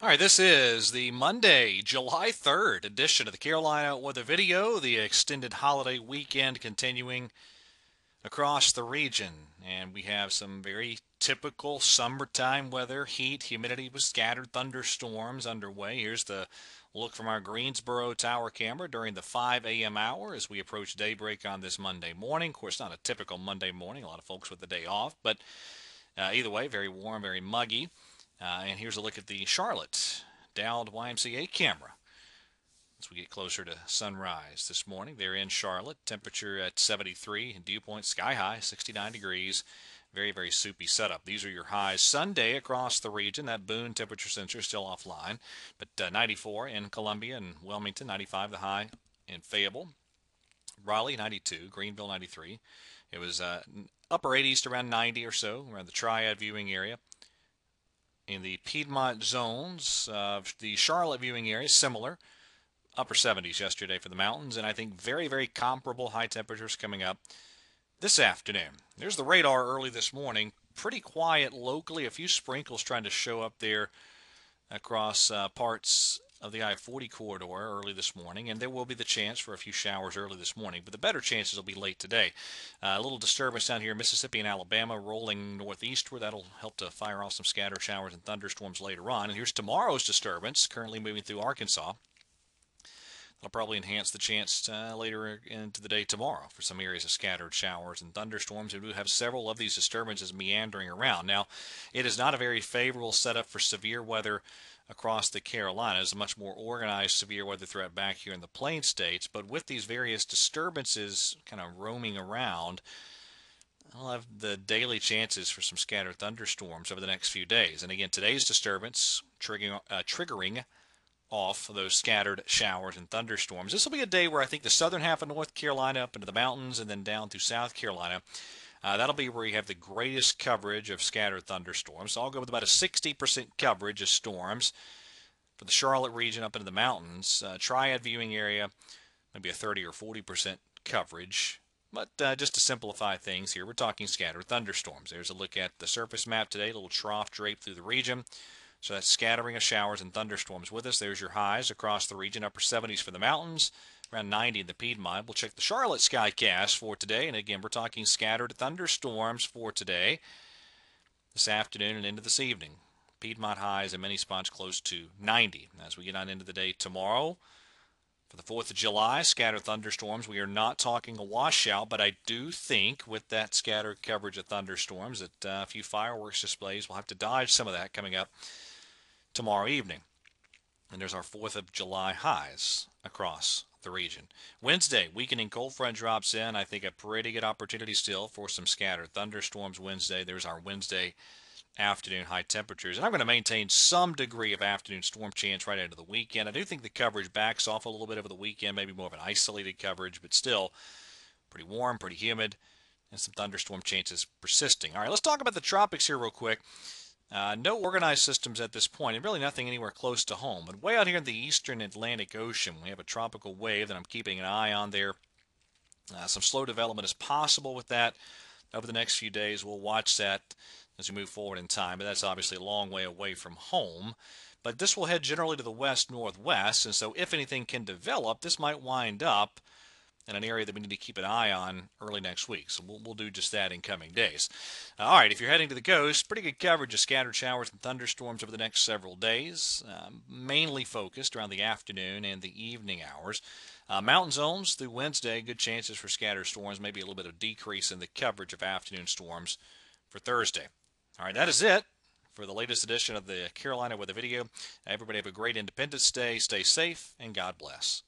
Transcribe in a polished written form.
All right, this is the Monday, July 3rd edition of the Carolina Weather Video, the extended holiday weekend continuing across the region. And we have some very typical summertime weather, heat, humidity with scattered thunderstorms underway. Here's the look from our Greensboro tower camera during the 5 a.m. hour as we approach daybreak on this Monday morning. Of course, not a typical Monday morning, a lot of folks with the day off, but either way, very warm, very muggy. And here's a look at the Charlotte Dowd YMCA camera as we get closer to sunrise this morning. They're in Charlotte, temperature at 73, and dew point sky high, 69 degrees. Very, very soupy setup. These are your highs Sunday across the region. That Boone temperature sensor is still offline, but 94 in Columbia and Wilmington, 95 the high in Fayetteville. Raleigh, 92, Greenville, 93. It was upper 80s to around 90 or so around the Triad viewing area. In the Piedmont zones of the Charlotte viewing area, similar. Upper 70s yesterday for the mountains, and I think very, very comparable high temperatures coming up this afternoon. There's the radar early this morning. Pretty quiet locally. A few sprinkles trying to show up there across parts of the I-40 corridor early this morning, and there will be the chance for a few showers early this morning, but the better chances will be late today. A little disturbance down here in Mississippi and Alabama rolling northeastward. That'll help to fire off some scattered showers and thunderstorms later on. And here's tomorrow's disturbance, currently moving through Arkansas. That'll probably enhance the chance later into the day tomorrow for some areas of scattered showers and thunderstorms. We do have several of these disturbances meandering around. Now, it is not a very favorable setup for severe weather across the Carolinas, a much more organized severe weather threat back here in the Plain States. But with these various disturbances kind of roaming around, I'll have the daily chances for some scattered thunderstorms over the next few days. And again, today's disturbance triggering off those scattered showers and thunderstorms. This will be a day where I think the southern half of North Carolina up into the mountains and then down through South Carolina, that'll be where you have the greatest coverage of scattered thunderstorms. So I'll go with about a 60% coverage of storms for the Charlotte region up into the mountains. Triad viewing area, maybe a 30 or 40% coverage. But just to simplify things here, we're talking scattered thunderstorms. There's a look at the surface map today, a little trough draped through the region. So that's scattering of showers and thunderstorms with us. There's your highs across the region, upper 70s for the mountains, around 90 in the Piedmont. We'll check the Charlotte skycast for today. And again, we're talking scattered thunderstorms for today, this afternoon, and into this evening. Piedmont highs in many spots close to 90. As we get on into the day tomorrow, for the 4th of July, scattered thunderstorms. We are not talking a washout, but I do think with that scattered coverage of thunderstorms that a few fireworks displays will have to dodge some of that coming up tomorrow evening. And there's our 4th of July highs across the region. Wednesday, weakening cold front drops in. I think a pretty good opportunity still for some scattered thunderstorms Wednesday. There's our Wednesday afternoon high temperatures. And I'm going to maintain some degree of afternoon storm chance right into the weekend. I do think the coverage backs off a little bit over the weekend, maybe more of an isolated coverage, but still pretty warm, pretty humid, and some thunderstorm chances persisting. All right, let's talk about the tropics here real quick. No organized systems at this point, and really nothing anywhere close to home. But way out here in the eastern Atlantic Ocean, we have a tropical wave that I'm keeping an eye on there. Some slow development is possible with that over the next few days. We'll watch that as we move forward in time, but that's obviously a long way away from home. But this will head generally to the west-northwest, and so if anything can develop, this might wind up in an area that we need to keep an eye on early next week. So we'll do just that in coming days. All right, if you're heading to the coast, pretty good coverage of scattered showers and thunderstorms over the next several days, mainly focused around the afternoon and the evening hours. Mountain zones through Wednesday, good chances for scattered storms, maybe a little bit of decrease in the coverage of afternoon storms for Thursday. All right, that is it for the latest edition of the Carolina Weather Video. Everybody have a great Independence Day. Stay safe, and God bless.